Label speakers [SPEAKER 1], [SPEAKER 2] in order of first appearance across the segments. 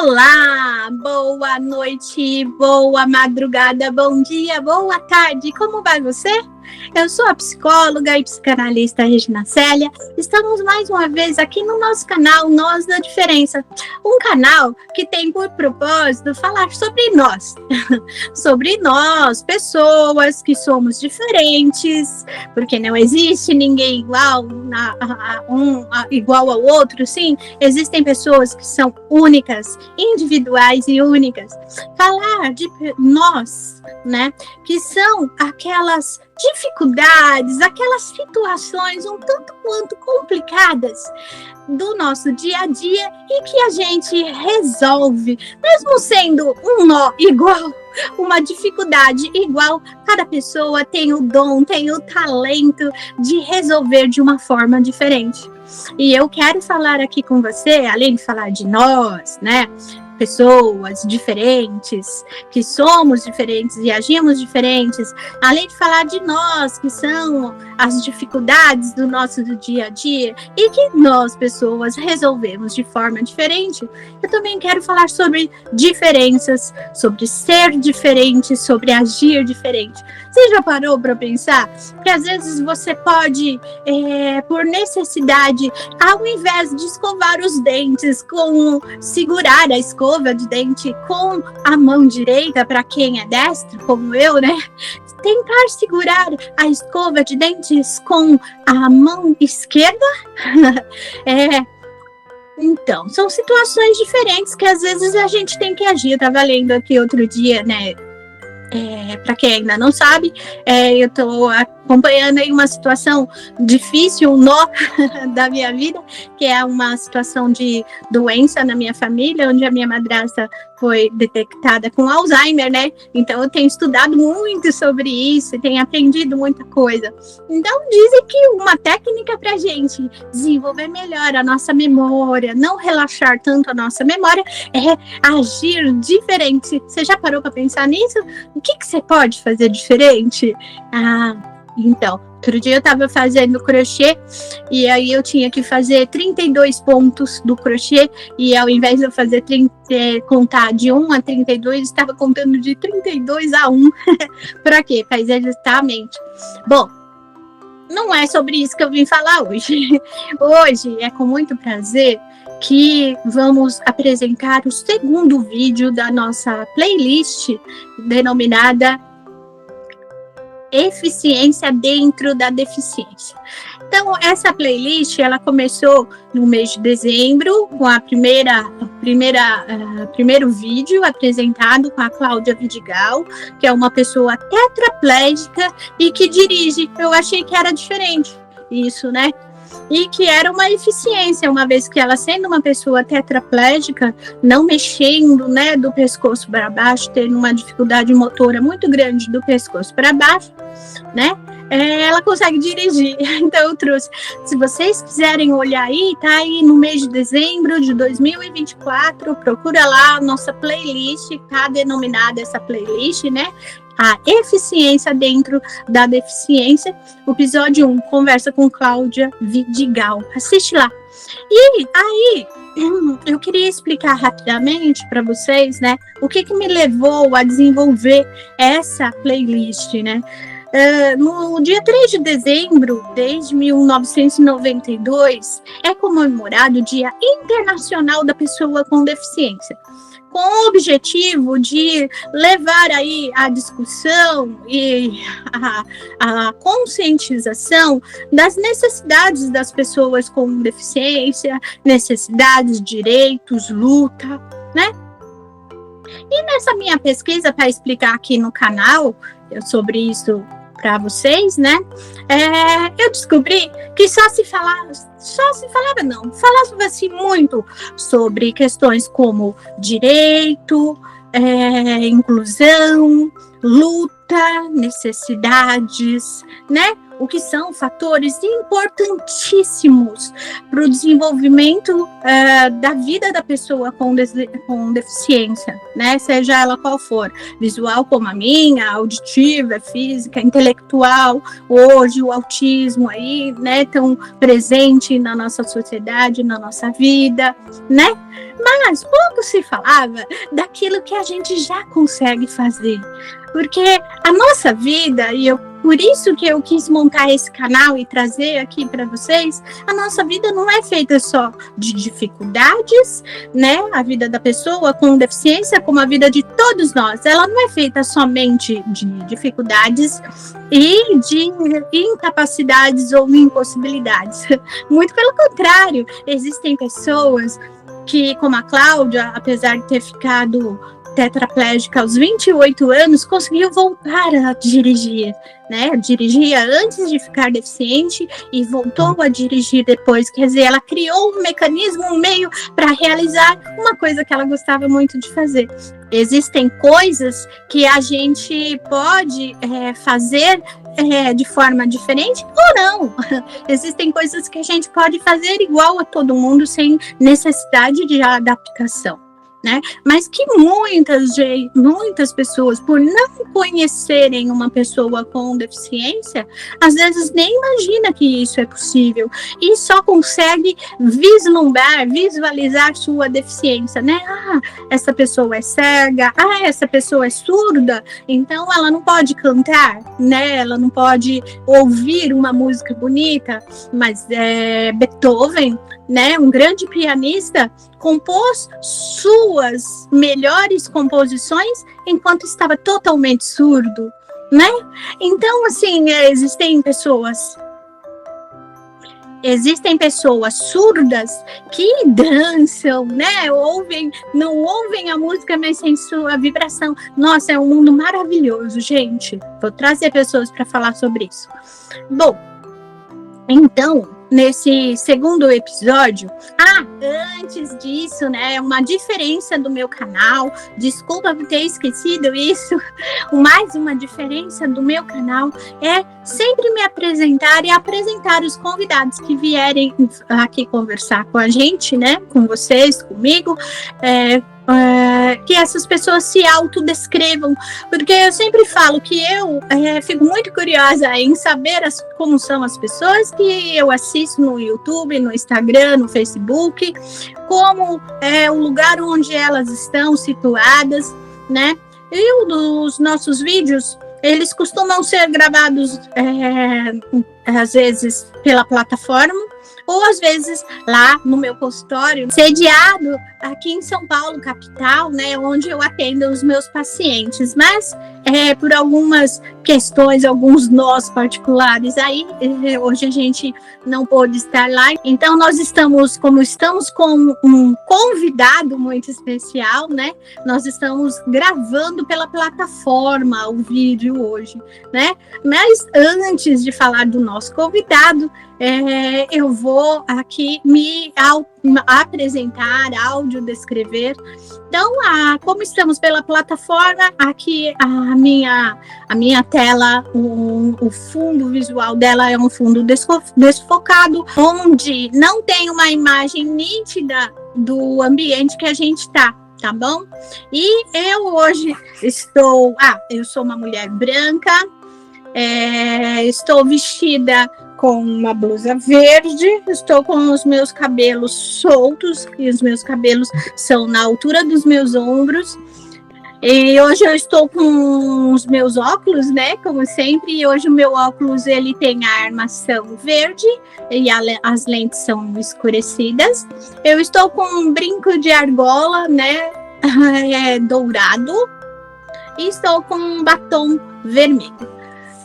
[SPEAKER 1] Olá, boa noite, boa madrugada, bom dia, boa tarde, como vai você? Eu sou a psicóloga e psicanalista Regina Célia. Estamos mais uma vez aqui no nosso canal Nós da Diferença, um canal que tem por propósito falar sobre nós, sobre nós, pessoas que somos diferentes, porque não existe ninguém igual ao outro, sim, existem pessoas que são únicas, individuais e únicas. Falar de nós, né, que são aquelas dificuldades, aquelas situações um tanto quanto complicadas do nosso dia a dia e que a gente resolve, mesmo sendo um nó igual, uma dificuldade igual, cada pessoa tem o dom, tem o talento de resolver de uma forma diferente. E eu quero falar aqui com você, além de falar de nós, né, pessoas diferentes, que somos diferentes e agimos diferentes, além de falar de nós, que são as dificuldades do nosso dia a dia e que nós, pessoas, resolvemos de forma diferente, eu também quero falar sobre diferenças, sobre ser diferente, sobre agir diferente. Você já parou para pensar que às vezes você pode, por necessidade, ao invés de escovar os dentes, segurar a escova de dente com a mão direita, para quem é destro, como eu, né? Tentar segurar a escova de dentes com a mão esquerda? Então, são situações diferentes que às vezes a gente tem que agir. Eu estava lendo aqui outro dia, né? Para quem ainda não sabe, eu estou acompanhando aí uma situação difícil, um nó da minha vida, que é uma situação de doença na minha família, onde a minha madrasta foi detectada com Alzheimer, né? Então eu tenho estudado muito sobre isso e tenho aprendido muita coisa. Então dizem que uma técnica para a gente desenvolver melhor a nossa memória, não relaxar tanto a nossa memória, é agir diferente. Você já parou para pensar nisso? O que você pode fazer diferente? Então, outro dia eu estava fazendo crochê e aí eu tinha que fazer 32 pontos do crochê e ao invés de eu fazer contar de 1 a 32, estava contando de 32 a 1. Para quê? Para exercitar a mente. Bom, não é sobre isso que eu vim falar hoje. Hoje é com muito prazer que vamos apresentar o segundo vídeo da nossa playlist denominada Eficiência dentro da deficiência. Então, essa playlist, ela começou no mês de dezembro, com a primeiro vídeo apresentado com a Cláudia Vidigal, que é uma pessoa tetraplégica e que dirige. Eu achei que era diferente isso, né? E que era uma eficiência, uma vez que ela, sendo uma pessoa tetraplégica, não mexendo, né, do pescoço para baixo, tendo uma dificuldade motora muito grande do pescoço para baixo, né, ela consegue dirigir. Então eu trouxe, se vocês quiserem olhar aí, tá aí no mês de dezembro de 2024, procura lá a nossa playlist, tá denominada essa playlist, né, a eficiência dentro da deficiência, episódio 1, conversa com Cláudia Vidigal. Assiste lá. E aí, eu queria explicar rapidamente para vocês, né, o que me levou a desenvolver essa playlist, né? No dia 3 de dezembro, desde 1992, é comemorado o Dia Internacional da Pessoa com Deficiência, com o objetivo de levar aí a discussão e a conscientização das necessidades das pessoas com deficiência, necessidades, direitos, luta, né? E nessa minha pesquisa, para explicar aqui no canal sobre isso para vocês, né? Eu descobri que falava-se muito sobre questões como direito, inclusão, luta, luta, necessidades, né? O que são fatores importantíssimos para o desenvolvimento da vida da pessoa com deficiência, né? Seja ela qual for, visual como a minha, auditiva, física, intelectual. Hoje o autismo aí, né, tão presente na nossa sociedade, na nossa vida, né? Mas pouco se falava daquilo que a gente já consegue fazer, porque a nossa vida, por isso que eu quis montar esse canal e trazer aqui para vocês, a nossa vida não é feita só de dificuldades, né? A vida da pessoa com deficiência, como a vida de todos nós, ela não é feita somente de dificuldades e de incapacidades ou impossibilidades. Muito pelo contrário, existem pessoas que, como a Cláudia, apesar de ter ficado tetraplégica aos 28 anos, conseguiu voltar a dirigir, né? Dirigia antes de ficar deficiente e voltou a dirigir depois. Quer dizer, ela criou um mecanismo, um meio para realizar uma coisa que ela gostava muito de fazer. Existem coisas que a gente pode fazer de forma diferente ou não. Existem coisas que a gente pode fazer igual a todo mundo, sem necessidade de adaptação, né? Mas que muitas pessoas, por não conhecerem uma pessoa com deficiência, às vezes nem imagina que isso é possível e só consegue visualizar sua deficiência, né? Ah, essa pessoa é cega, essa pessoa é surda, então ela não pode cantar, né? Ela não pode ouvir uma música bonita, mas Beethoven, né, um grande pianista, compôs suas melhores composições enquanto estava totalmente surdo, né? Então, assim, existem pessoas surdas que dançam, né? Não ouvem a música, mas sem sua vibração. Nossa, é um mundo maravilhoso, gente. Vou trazer pessoas para falar sobre isso. Bom, então, nesse segundo episódio, antes disso, né, uma diferença do meu canal, desculpa por ter esquecido isso, mais uma diferença do meu canal é sempre me apresentar e apresentar os convidados que vierem aqui conversar com a gente, né, com vocês, comigo, que essas pessoas se autodescrevam, porque eu sempre falo que eu fico muito curiosa em saber como são as pessoas que eu assisto no YouTube, no Instagram, no Facebook, como é o lugar onde elas estão situadas, né? E os nossos vídeos, eles costumam ser gravados às vezes pela plataforma, ou às vezes lá no meu consultório, sediado aqui em São Paulo, capital, né, onde eu atendo os meus pacientes, mas por algumas questões, alguns nós particulares aí, hoje a gente não pôde estar lá, então nós estamos com um convidado muito especial, né, nós estamos gravando pela plataforma o vídeo hoje, né, mas antes de falar do nosso convidado, eu vou aqui me apresentar, áudio descrever. Então, como estamos pela plataforma, aqui a minha tela, o fundo visual dela é um fundo desfocado, onde não tem uma imagem nítida do ambiente que a gente está. Tá bom? E eu hoje eu sou uma mulher branca, estou vestida com uma blusa verde, estou com os meus cabelos soltos, e os meus cabelos são na altura dos meus ombros. E hoje eu estou com os meus óculos, né, como sempre, e hoje o meu óculos, ele tem a armação verde, e as lentes são escurecidas. Eu estou com um brinco de argola, né, dourado, e estou com um batom vermelho.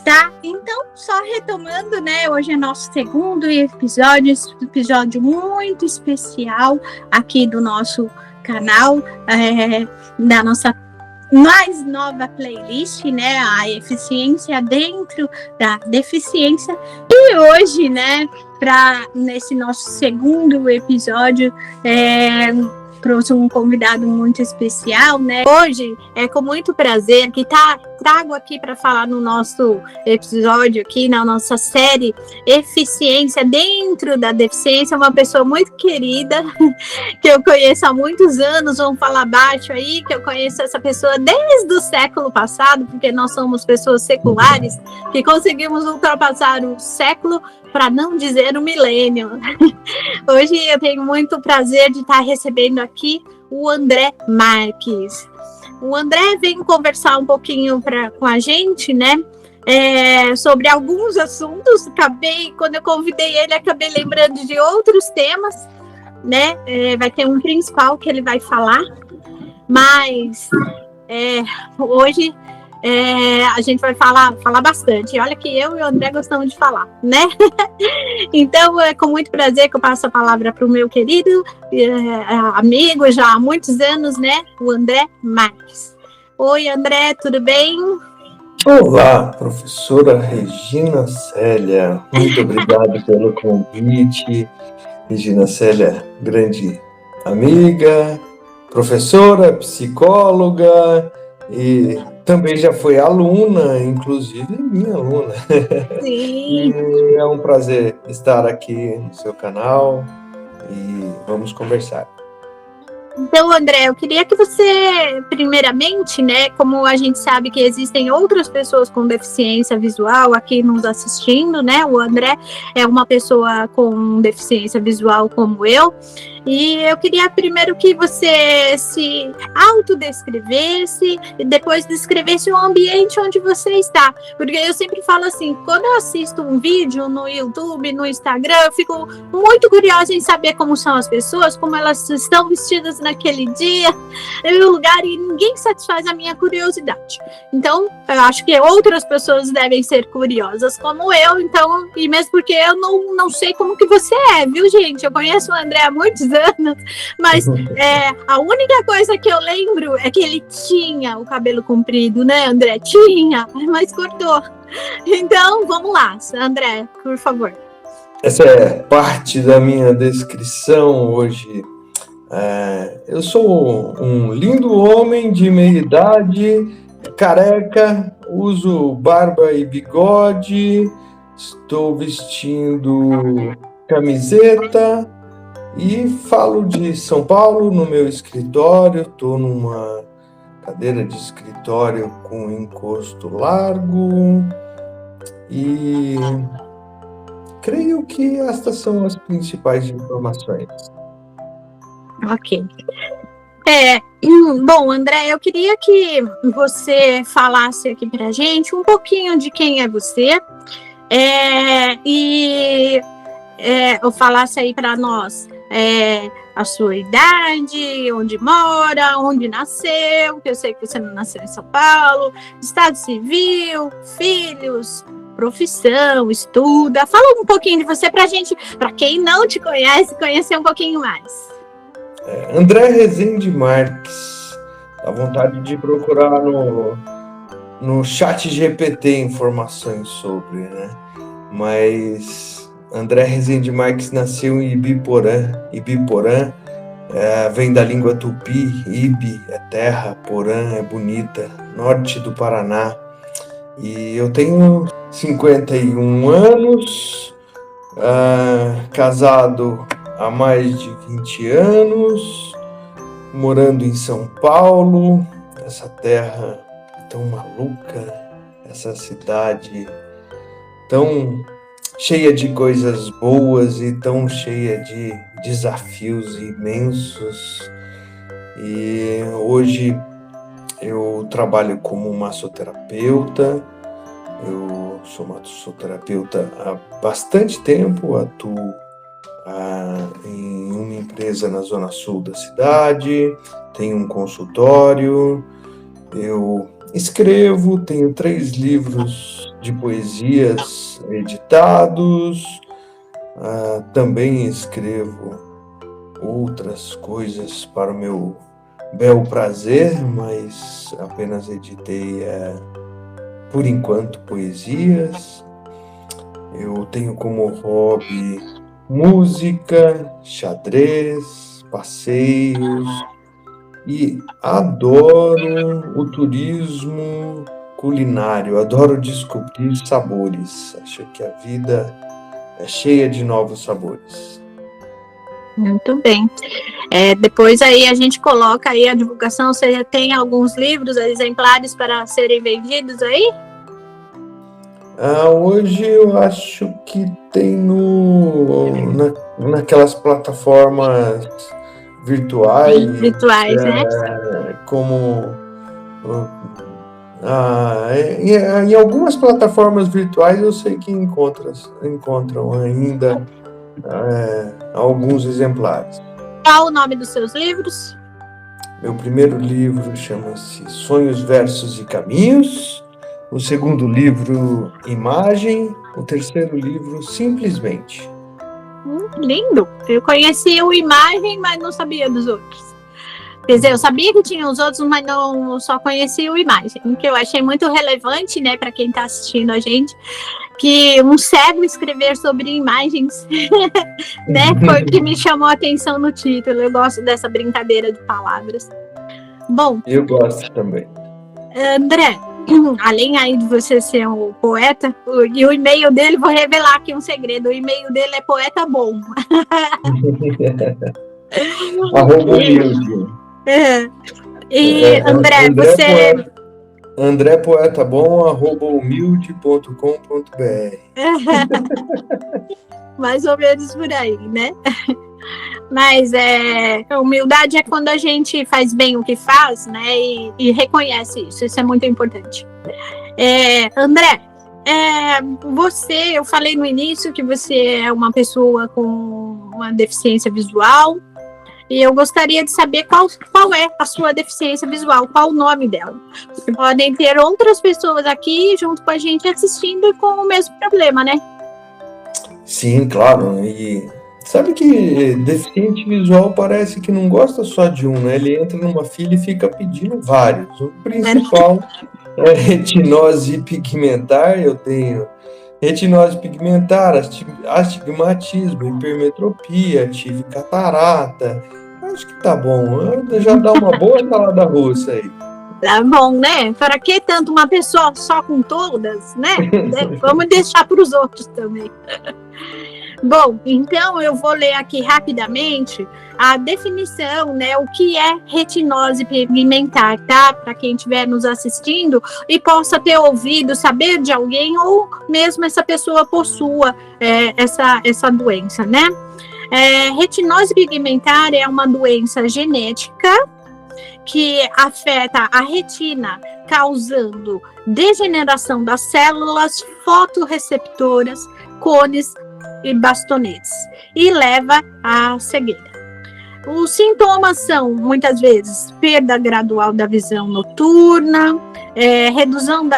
[SPEAKER 1] Tá? Então, só retomando, né? Hoje é nosso segundo episódio muito especial aqui do nosso canal, da nossa mais nova playlist, né? A eficiência dentro da deficiência. E hoje, né? Nesse nosso segundo episódio, trouxe um convidado muito especial, né? Hoje é com muito prazer que trago aqui para falar no nosso episódio aqui, na nossa série Eficiência dentro da Deficiência, uma pessoa muito querida, que eu conheço há muitos anos, vamos falar baixo aí, que eu conheço essa pessoa desde o século passado, porque nós somos pessoas seculares, que conseguimos ultrapassar o século, para não dizer o milênio. Hoje eu tenho muito prazer de estar recebendo aqui o André Marques. O André veio conversar um pouquinho com a gente, né? Sobre alguns assuntos. Quando eu convidei ele, acabei lembrando de outros temas, né? Vai ter um principal que ele vai falar, mas hoje a gente vai falar bastante. Olha que eu e o André gostamos de falar, né? Então, é com muito prazer que eu passo a palavra para o meu querido amigo, já há muitos anos, né? O André Marques. Oi, André, tudo bem?
[SPEAKER 2] Olá, professora Regina Célia. Muito obrigado pelo convite. Regina Célia, grande amiga, professora, psicóloga e também já foi aluna, inclusive minha aluna.
[SPEAKER 1] Sim.
[SPEAKER 2] E é um prazer estar aqui no seu canal e vamos conversar.
[SPEAKER 1] Então, André, eu queria que você, primeiramente, né, como a gente sabe que existem outras pessoas com deficiência visual aqui nos assistindo, né, o André é uma pessoa com deficiência visual como eu, e eu queria primeiro que você se autodescrevesse e depois descrevesse o ambiente onde você está, porque eu sempre falo assim, quando eu assisto um vídeo no YouTube, no Instagram, eu fico muito curiosa em saber como são as pessoas, como elas estão vestidas naquele dia, no lugar, e ninguém satisfaz a minha curiosidade. Então, eu acho que outras pessoas devem ser curiosas como eu, então, e mesmo porque eu não sei como que você viu, gente? Eu conheço o André há muitos anos, mas a única coisa que eu lembro é que ele tinha o cabelo comprido, né, André? Tinha, mas cortou. Então, vamos lá, André, por favor.
[SPEAKER 2] Essa é parte da minha descrição hoje. Eu sou um lindo homem de meia idade, careca, uso barba e bigode, estou vestindo camiseta e falo de São Paulo no meu escritório. Estou numa cadeira de escritório com encosto largo e creio que estas são as principais informações.
[SPEAKER 1] Ok. Bom, André, eu queria que você falasse aqui pra gente um pouquinho de quem é você ou falasse aí para nós a sua idade, onde mora, onde nasceu, que eu sei que você não nasceu em São Paulo, estado civil, filhos, profissão, estuda. Fala um pouquinho de você pra gente, para quem não te conhece, conhecer um pouquinho mais.
[SPEAKER 2] André Rezende Marques, dá vontade de procurar no chat GPT informações sobre, né? Mas André Rezende Marques nasceu em Ibiporã. Ibiporã vem da língua tupi, Ibi é terra, Porã é bonita, norte do Paraná. E eu tenho 51 anos, casado há mais de 20 anos, morando em São Paulo, essa terra tão maluca, essa cidade tão cheia de coisas boas e tão cheia de desafios imensos. E hoje eu trabalho como massoterapeuta. Eu sou massoterapeuta há bastante tempo, atuo em uma empresa na zona sul da cidade, tenho um consultório, eu escrevo, tenho 3 livros de poesias editados, também escrevo outras coisas para o meu bel prazer, mas apenas editei, por enquanto, poesias. Eu tenho como hobby música, xadrez, passeios e adoro o turismo culinário, adoro descobrir sabores. Acho que a vida é cheia de novos sabores.
[SPEAKER 1] Muito bem. Depois aí a gente coloca aí a divulgação. Você tem alguns livros, exemplares para serem vendidos aí?
[SPEAKER 2] Hoje eu acho que tem naquelas plataformas virtuais,
[SPEAKER 1] Né?
[SPEAKER 2] como em algumas plataformas virtuais eu sei que encontram ainda alguns exemplares.
[SPEAKER 1] Qual o nome dos seus livros?
[SPEAKER 2] Meu primeiro livro chama-se Sonhos, Versos e Caminhos. O segundo livro, Imagem. O terceiro livro, Simplesmente.
[SPEAKER 1] Lindo! Eu conheci o Imagem, mas não sabia dos outros. Quer dizer, eu sabia que tinha os outros, mas não só conhecia o Imagem. Que eu achei muito relevante, né, para quem está assistindo a gente, que um cego escrever sobre imagens, né, foi o que me chamou a atenção no título. Eu gosto dessa brincadeira de palavras. Bom,
[SPEAKER 2] eu gosto também.
[SPEAKER 1] André, além aí de você ser um poeta, e o e-mail dele, vou revelar aqui um segredo, o e-mail dele é poeta bom.
[SPEAKER 2] @humilde.
[SPEAKER 1] André, você...
[SPEAKER 2] André Poeta Bom, @humilde.com.br.
[SPEAKER 1] Mais ou menos por aí, né? Mas humildade é quando a gente faz bem o que faz, né? E reconhece isso. Isso é muito importante. André, eu falei no início que você é uma pessoa com uma deficiência visual. E eu gostaria de saber qual é a sua deficiência visual, qual o nome dela. Porque podem ter outras pessoas aqui junto com a gente assistindo com o mesmo problema, né?
[SPEAKER 2] Sim, claro. E sabe que deficiente visual parece que não gosta só de um, né? Ele entra numa fila e fica pedindo vários. O principal é retinose pigmentar. Eu tenho retinose pigmentar, astigmatismo, hipermetropia, tive catarata. Acho que tá bom. Já dá uma boa salada russa aí.
[SPEAKER 1] Tá bom, né? Para que tanto uma pessoa só com todas, né? Vamos deixar para os outros também. Bom, então eu vou ler aqui rapidamente a definição, né? O que é retinose pigmentar, tá? Para quem estiver nos assistindo e possa ter ouvido, saber de alguém ou mesmo essa pessoa possua essa doença, né? Retinose pigmentar é uma doença genética que afeta a retina, causando degeneração das células fotorreceptoras, cones e bastonetes, e leva à cegueira. Os sintomas são, muitas vezes, perda gradual da visão noturna, redução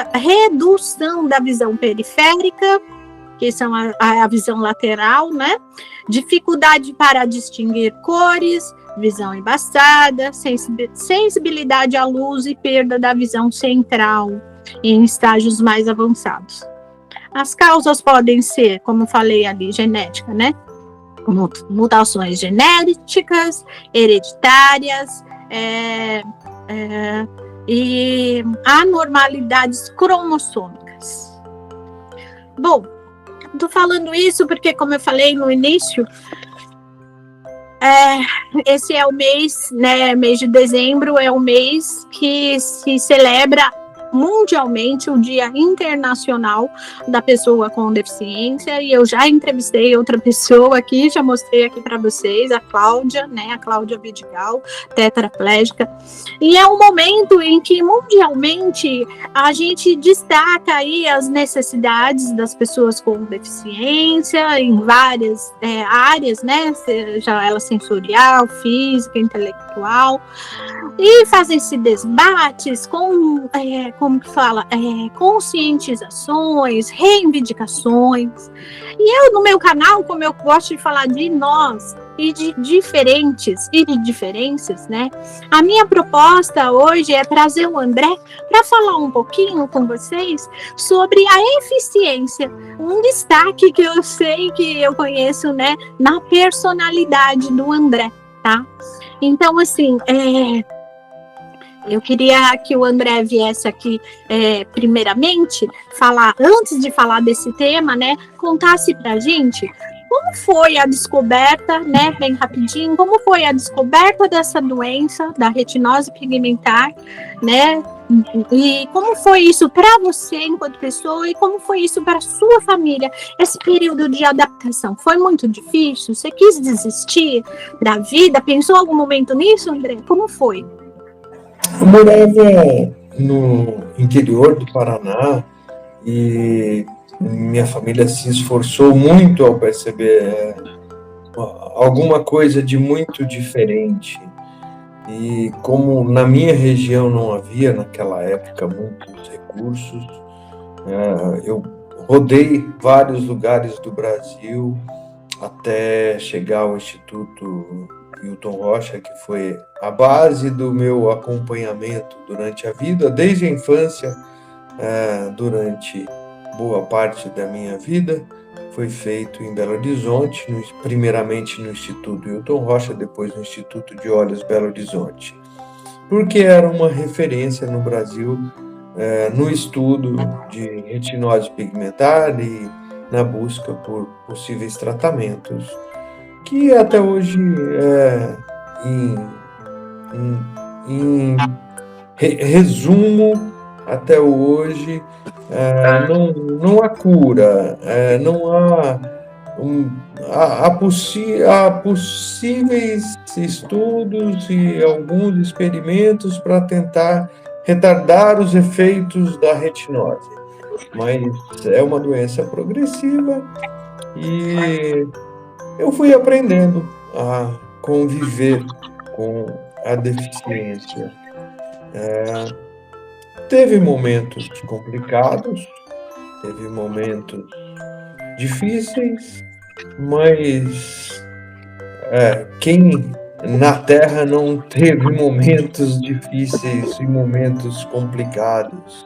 [SPEAKER 1] da visão periférica, que são a visão lateral, né? Dificuldade para distinguir cores, visão embaçada, sensibilidade à luz e perda da visão central em estágios mais avançados. As causas podem ser, como eu falei ali, genética, né? Mutações genéticas, hereditárias, e anormalidades cromossômicas. Bom, tô falando isso porque, como eu falei no início, esse é o mês, né? Mês de dezembro é o mês que se celebra mundialmente o Dia Internacional da Pessoa com Deficiência, e eu já entrevistei outra pessoa aqui, já mostrei aqui para vocês, a Cláudia, né, a Cláudia Vidigal, tetraplégica, e é um momento em que mundialmente a gente destaca aí as necessidades das pessoas com deficiência em várias áreas, né, seja ela sensorial, física, intelectual, e fazem-se debates com conscientizações, reivindicações. E eu, no meu canal, como eu gosto de falar de nós e de diferentes e de diferenças, né? A minha proposta hoje é trazer o André para falar um pouquinho com vocês sobre a eficiência, um destaque que eu sei, que eu conheço, né, na personalidade do André. tá? Então, assim, eu queria que o André viesse aqui, primeiramente, antes de falar desse tema, né, contasse pra gente como foi a descoberta, né, bem rapidinho, como foi a descoberta dessa doença, da retinose pigmentar, né, e como foi isso para você enquanto pessoa e como foi isso para sua família, esse período de adaptação. Foi muito difícil? Você quis desistir da vida? Pensou em algum momento nisso, André? Como foi?
[SPEAKER 2] Eu morava no interior do Paraná e minha família se esforçou muito ao perceber alguma coisa de muito diferente. E como na minha região não havia naquela época muitos recursos, eu rodei vários lugares do Brasil até chegar ao Instituto Hilton Rocha, que foi a base do meu acompanhamento durante a vida, desde a infância, durante boa parte da minha vida. Foi feito em Belo Horizonte, primeiramente no Instituto Hilton Rocha, depois no Instituto de Olhos Belo Horizonte, porque era uma referência no Brasil no estudo de retinose pigmentar e na busca por possíveis tratamentos, que até hoje, em resumo, até hoje, não há cura, não há possíveis estudos e alguns experimentos para tentar retardar os efeitos da retinose, mas é uma doença progressiva e eu fui aprendendo a conviver com a deficiência. Teve momentos complicados, teve momentos difíceis, mas quem na Terra não teve momentos difíceis e momentos complicados?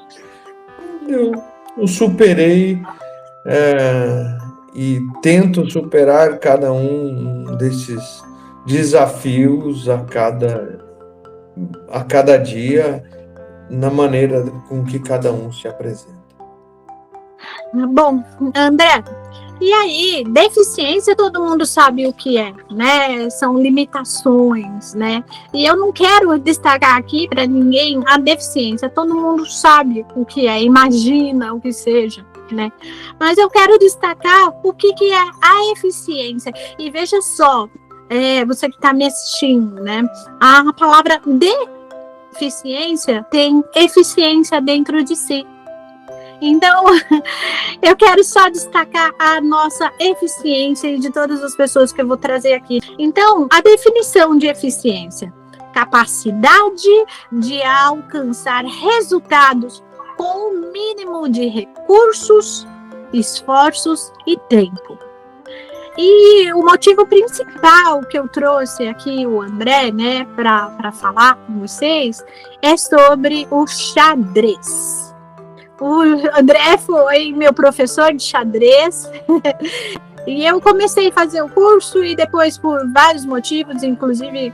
[SPEAKER 2] Eu superei e tento superar cada um desses desafios a cada dia, na maneira com que cada um se apresenta.
[SPEAKER 1] Bom, André, e aí, deficiência todo mundo sabe o que é, né? São limitações, né? E eu não quero destacar aqui para ninguém a deficiência, todo mundo sabe o que é, imagina o que seja, né? Mas eu quero destacar o que é a eficiência. E veja só, você que está me assistindo, né? A palavra deficiência tem eficiência dentro de si. Então, eu quero só destacar a nossa eficiência e de todas as pessoas que eu vou trazer aqui. Então, a definição de eficiência: capacidade de alcançar resultados com o mínimo de recursos, esforços e tempo. E o motivo principal que eu trouxe aqui o André, né, para falar com vocês, é sobre o xadrez. O André foi meu professor de xadrez e eu comecei a fazer o curso e depois, por vários motivos, inclusive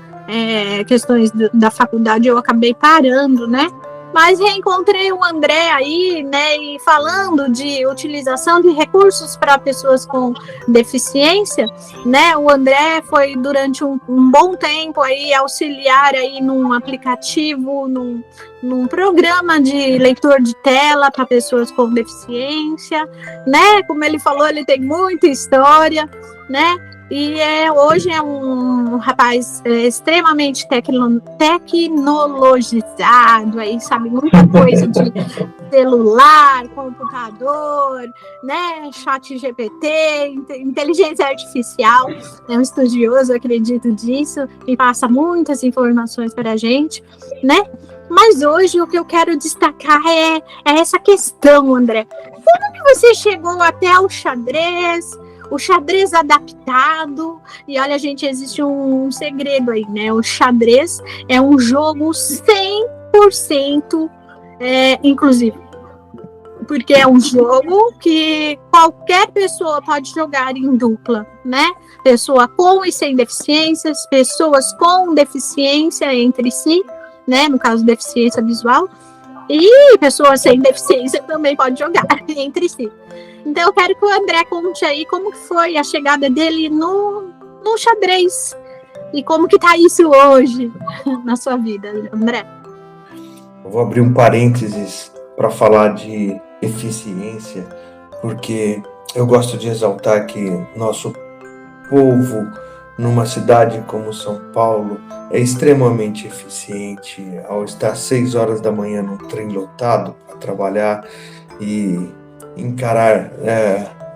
[SPEAKER 1] questões da faculdade, eu acabei parando, né? Mas reencontrei o André aí, né, e falando de utilização de recursos para pessoas com deficiência, né, o André foi durante um bom tempo aí auxiliar aí num aplicativo, num programa de leitor de tela para pessoas com deficiência, né, como ele falou, ele tem muita história, né, e hoje é um rapaz extremamente tecnologizado, aí sabe muita coisa de celular, computador, né, chat GPT, inteligência artificial, é um estudioso, acredito disso, e passa muitas informações para a gente, né? Mas hoje o que eu quero destacar é essa questão, André. Como que você chegou até o xadrez adaptado? E olha, gente, existe um segredo aí, né? O xadrez é um jogo 100% inclusivo. porque é um jogo que qualquer pessoa pode jogar em dupla, né? Pessoa com e sem deficiências, pessoas com deficiência entre si, né? No caso, deficiência visual, e pessoas sem deficiência também podem jogar entre si. Então, eu quero que o André conte aí como que foi a chegada dele no xadrez e como que tá isso hoje na sua vida, André.
[SPEAKER 2] Eu vou abrir um parênteses para falar de eficiência, porque eu gosto de exaltar que nosso povo, numa cidade como São Paulo, é extremamente eficiente ao estar 6 horas da manhã num trem lotado para trabalhar e encarar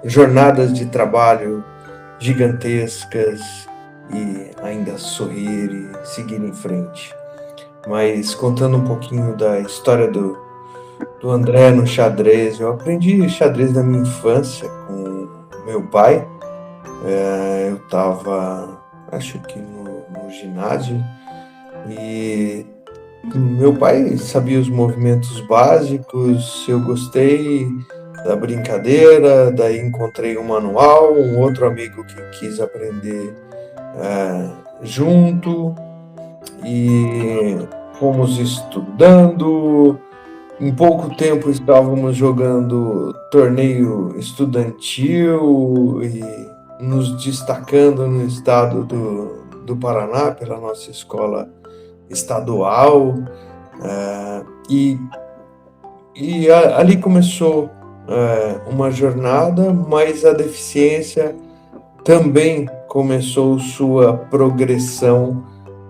[SPEAKER 2] jornadas de trabalho gigantescas e ainda sorrir e seguir em frente. Mas contando um pouquinho da história do André no xadrez, eu aprendi xadrez na minha infância com meu pai. Eu estava, acho que no ginásio, e meu pai sabia os movimentos básicos, eu gostei da brincadeira, daí encontrei um manual, um outro amigo que quis aprender junto, e fomos estudando. Em pouco tempo estávamos jogando torneio estudantil e nos destacando no estado do Paraná pela nossa escola estadual, e ali começou uma jornada, mas a deficiência também começou sua progressão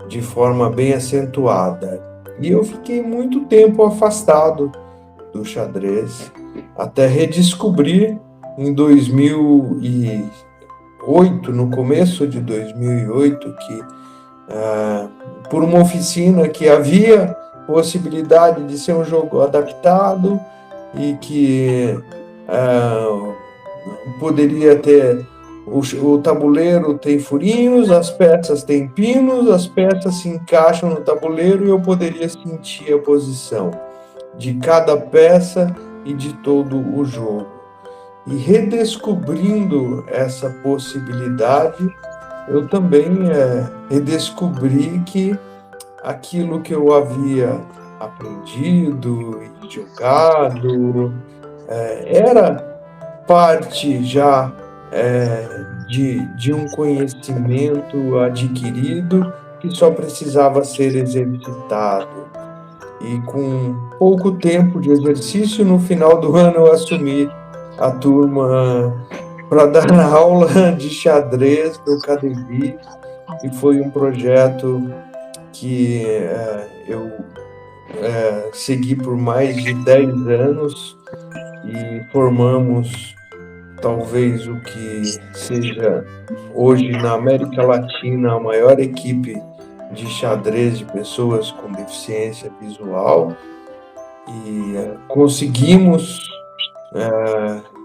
[SPEAKER 2] de forma bem acentuada. E eu fiquei muito tempo afastado do xadrez, até redescobrir em 2008, no começo de 2008, que por uma oficina que havia possibilidade de ser um jogo adaptado e que poderia ter o tabuleiro tem furinhos, as peças têm pinos, as peças se encaixam no tabuleiro e eu poderia sentir a posição de cada peça e de todo o jogo. E redescobrindo essa possibilidade, eu também redescobri que aquilo que eu havia aprendido e jogado era parte já de um conhecimento adquirido que só precisava ser exercitado. E com pouco tempo de exercício, no final do ano eu assumi a turma para dar aula de xadrez no KDV, e foi um projeto que eu segui por mais de 10 anos e formamos talvez o que seja hoje na América Latina a maior equipe de xadrez de pessoas com deficiência visual, e conseguimos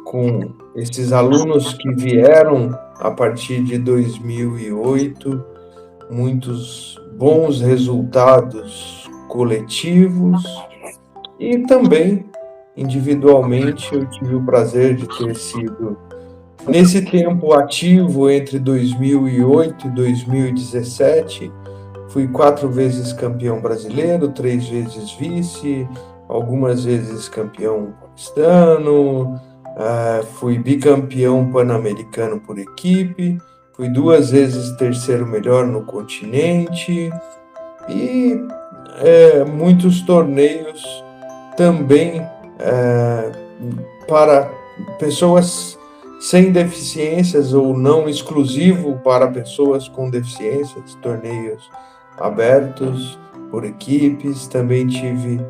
[SPEAKER 2] com esses alunos que vieram a partir de 2008 muitos bons resultados coletivos, e também individualmente eu tive o prazer de ter sido, nesse tempo ativo entre 2008 e 2017, fui 4 vezes campeão brasileiro, 3 vezes vice, algumas vezes campeão paulistano, fui bicampeão pan-americano por equipe, fui 2 vezes terceiro melhor no continente, e muitos torneios também para pessoas sem deficiências ou não exclusivo para pessoas com deficiências, torneios abertos por equipes. Também tive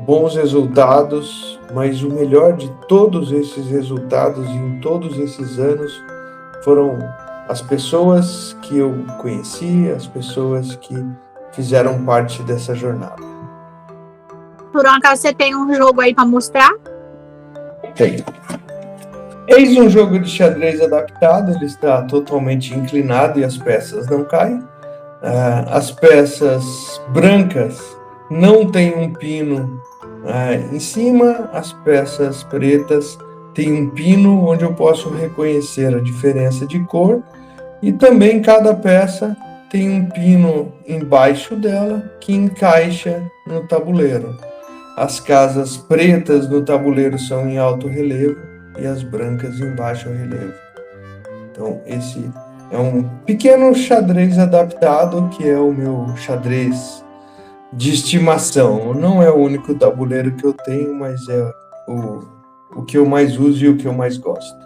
[SPEAKER 2] bons resultados, mas o melhor de todos esses resultados em todos esses anos foram as pessoas que eu conheci, as pessoas que fizeram parte dessa jornada.
[SPEAKER 1] Por um acaso você tem um jogo aí para mostrar?
[SPEAKER 2] Tenho. Eis um jogo de xadrez adaptado, ele está totalmente inclinado e as peças não caem. As peças brancas não têm um pino Em cima, as peças pretas têm um pino onde eu posso reconhecer a diferença de cor, e também cada peça tem um pino embaixo dela que encaixa no tabuleiro. As casas pretas no tabuleiro são em alto relevo e as brancas em baixo relevo. Então, esse é um pequeno xadrez adaptado, que é o meu xadrez de estimação. Não é o único tabuleiro que eu tenho, mas é o que eu mais uso e o que eu mais gosto.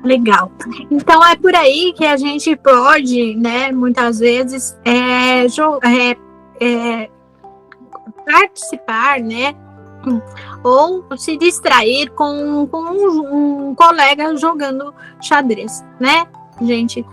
[SPEAKER 1] Legal. Então é por aí que a gente pode, né, muitas vezes participar, né, ou se distrair com um colega jogando xadrez, né, gente?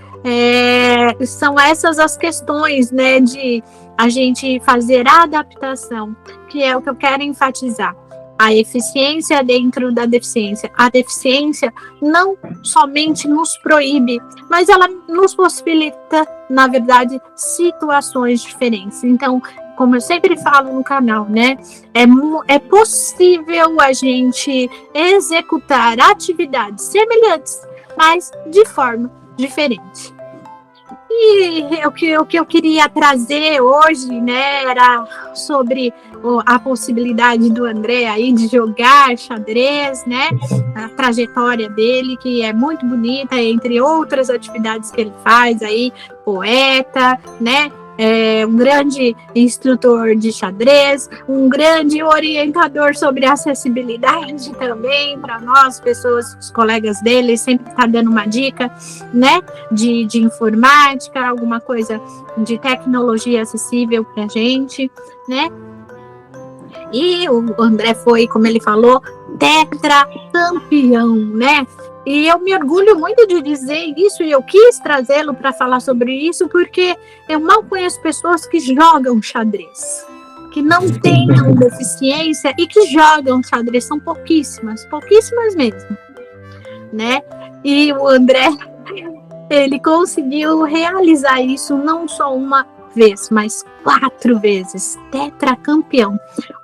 [SPEAKER 1] São essas as questões, né, de a gente fazer a adaptação, que é o que eu quero enfatizar. A eficiência dentro da deficiência. A deficiência não somente nos proíbe, mas ela nos possibilita, na verdade, situações diferentes. Então, como eu sempre falo no canal, né, é possível a gente executar atividades semelhantes, mas de forma diferente. E o que eu queria trazer hoje, né, era sobre a possibilidade do André aí de jogar xadrez, né, a trajetória dele, que é muito bonita, entre outras atividades que ele faz aí, poeta, né, um grande instrutor de xadrez, um grande orientador sobre acessibilidade também para nós, pessoas, os colegas dele, sempre está dando uma dica, né, de informática, alguma coisa de tecnologia acessível para a gente, né? E o André foi, como ele falou, tetracampeão, né? E eu me orgulho muito de dizer isso, e eu quis trazê-lo para falar sobre isso, porque eu mal conheço pessoas que jogam xadrez, que não tenham deficiência e que jogam xadrez, são pouquíssimas mesmo, né? E o André, ele conseguiu realizar isso não só uma vez, mas 4 vezes, tetracampeão.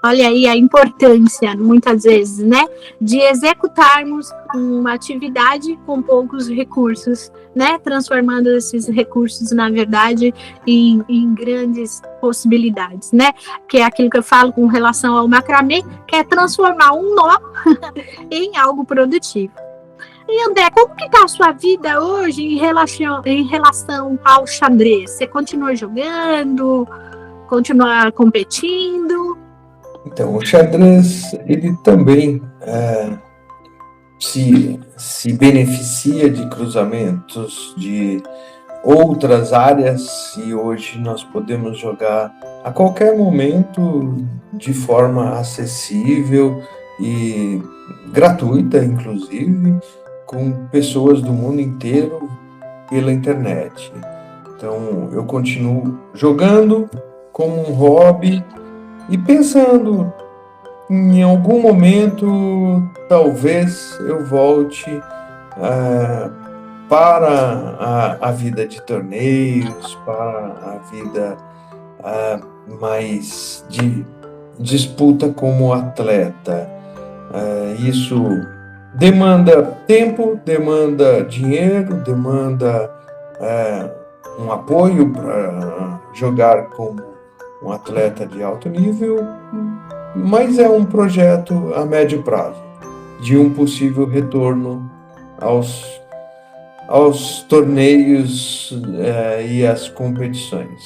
[SPEAKER 1] Olha aí a importância, muitas vezes, né, de executarmos uma atividade com poucos recursos, né, transformando esses recursos, na verdade, em grandes possibilidades, né, que é aquilo que eu falo com relação ao macramê, que é transformar um nó em algo produtivo. E André, como que tá a sua vida hoje em relação ao xadrez? Você continua jogando? Continua competindo?
[SPEAKER 2] Então, o xadrez, ele também se beneficia de cruzamentos de outras áreas, e hoje nós podemos jogar a qualquer momento de forma acessível e gratuita, inclusive, com pessoas do mundo inteiro pela internet. Então, eu continuo jogando como um hobby e pensando, em algum momento, talvez eu volte para a vida de torneios, para a vida mais de disputa como atleta. Isso demanda tempo, demanda dinheiro, demanda um apoio para jogar como um atleta de alto nível, mas é um projeto a médio prazo, de um possível retorno aos torneios e às competições.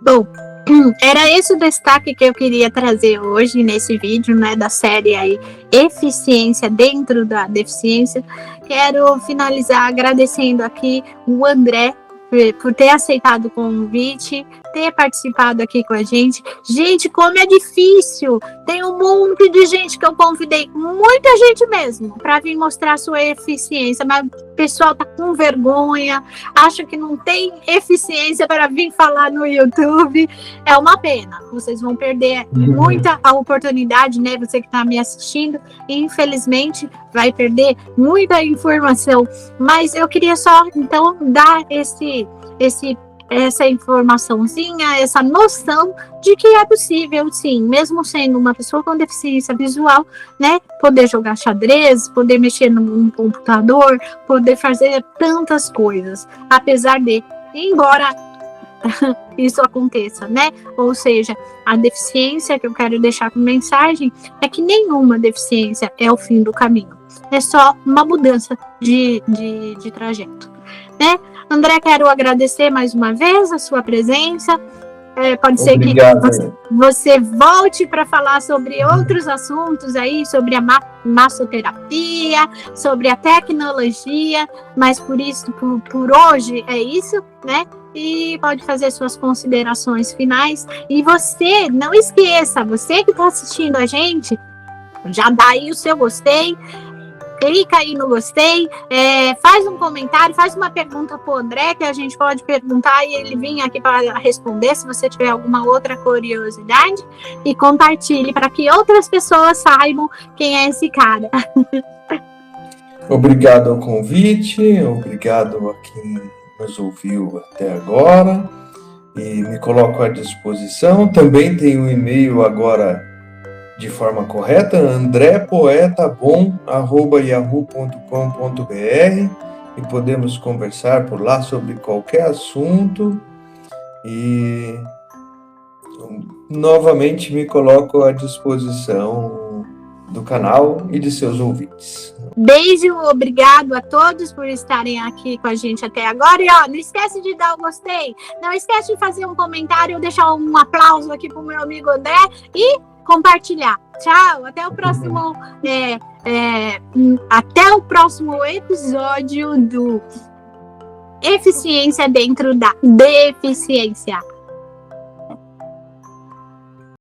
[SPEAKER 1] Bom, era esse o destaque que eu queria trazer hoje nesse vídeo, né, da série aí, Eficiência dentro da Deficiência. Quero finalizar agradecendo aqui o André por ter aceitado o convite, ter participado aqui com a gente. Gente, como é difícil! Tem um monte de gente que eu convidei, muita gente mesmo, para vir mostrar a sua eficiência, mas o pessoal tá com vergonha, acha que não tem eficiência para vir falar no YouTube. É uma pena, vocês vão perder muita a oportunidade, né? Você que está me assistindo, infelizmente, vai perder muita informação. Mas eu queria só, então, dar esse essa informaçãozinha, essa noção de que é possível, sim, mesmo sendo uma pessoa com deficiência visual, né, poder jogar xadrez, poder mexer num computador, poder fazer tantas coisas, apesar de, embora isso aconteça, né? Ou seja, a deficiência que eu quero deixar como mensagem é que nenhuma deficiência é o fim do caminho. É só uma mudança de trajeto, né? André, quero agradecer mais uma vez a sua presença. Pode ser
[SPEAKER 2] Obrigado.
[SPEAKER 1] Que você volte para falar sobre outros assuntos aí, sobre a massoterapia, sobre a tecnologia, mas por hoje é isso, né? E pode fazer suas considerações finais. E você, não esqueça, você que está assistindo a gente, já dá aí o seu gostei, clica aí no gostei, faz um comentário, faz uma pergunta pro André, que a gente pode perguntar e ele vir aqui para responder, se você tiver alguma outra curiosidade, e compartilhe para que outras pessoas saibam quem é esse cara.
[SPEAKER 2] Obrigado ao convite, obrigado a quem nos ouviu até agora, e me coloco à disposição. Também tem um e-mail agora de forma correta, andrepoetabom@yahoo.com.br, e podemos conversar por lá sobre qualquer assunto. E novamente me coloco à disposição do canal e de seus ouvintes.
[SPEAKER 1] Beijo, obrigado a todos por estarem aqui com a gente até agora. E não esquece de dar o gostei, não esquece de fazer um comentário, deixar um aplauso aqui pro meu amigo André e compartilhar. Tchau, até o próximo até o próximo episódio do Eficiência dentro da Deficiência.